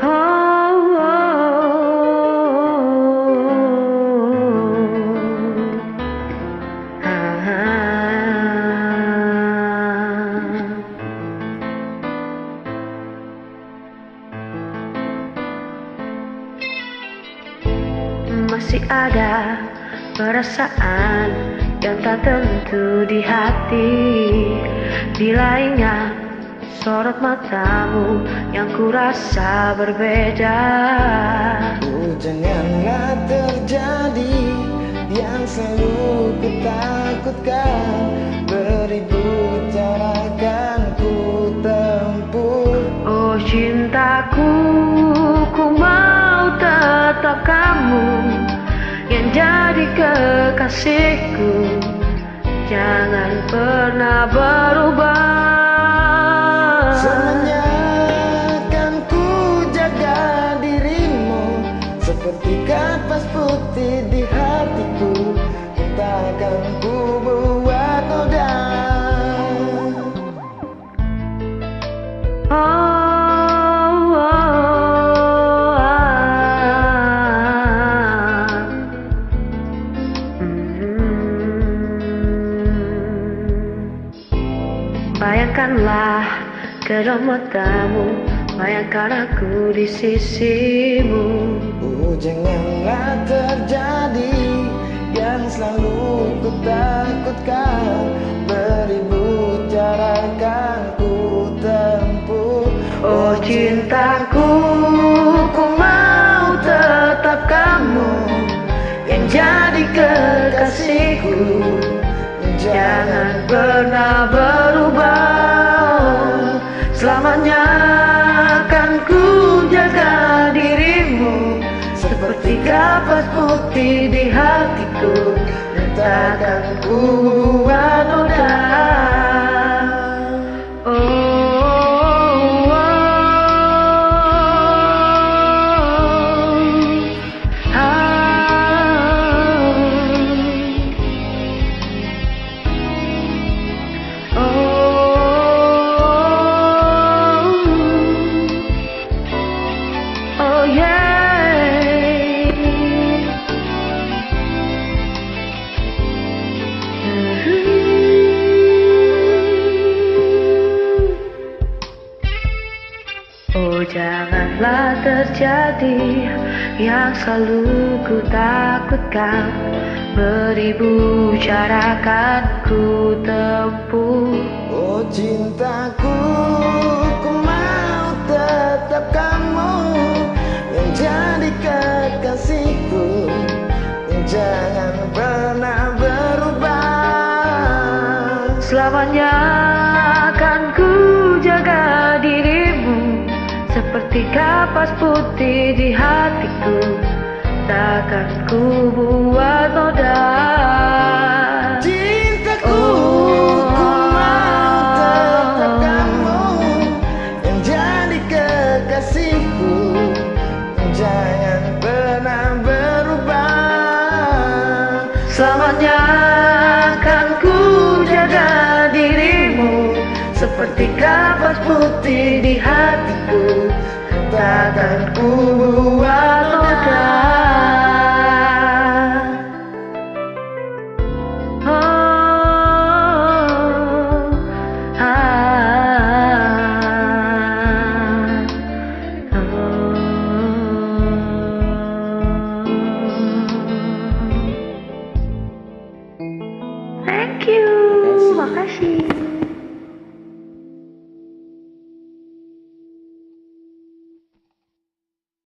Oh, ah, masih ada perasaan yang tak tentu di hati. Bila ingat sorot matamu yang kurasa berbeda. Janganlah terjadi yang selalu kutakutkan. Beribu cara kan ku tempuh. Oh cintaku, ku mau tetap kamu yang jadi kekasihku. Jangan pernah berubah. Selamanya kan ku jaga dirimu seperti kapas putih di hatiku. Takkan ku buat noda. Oh, bayangkanlah kedua matamu, bayangkan aku di sisimu. Janganlah terjadi yang selalu kutakutkan. Beribu cara kan ku tempuh. Oh cintaku, ku mau tetap kamu yang jadi kekasihku. Jangan pernah berubah. Selamanya kan ku jaga dirimu seperti kapas putih di hatiku. Takkan ku buat noda. Oh yeah. Oh janganlah terjadi yang selalu ku takutkan. Beribu cara kan ku tempuh. Oh cintaku, ku mau tetap kamu yang jadi kekasihku. Jangan pernah berubah. Selamanya akan ku jaga dirimu seperti kapas putih di hatiku. Takkan ku buat noda. Cintaku, ku mau tetap kamu yang jadi kekasihku. Jangan pernah berubah. Selamanya akan ku jaga dirimu seperti kapas putih di hatiku. Takkan ku buat noda. Thank you, makasih.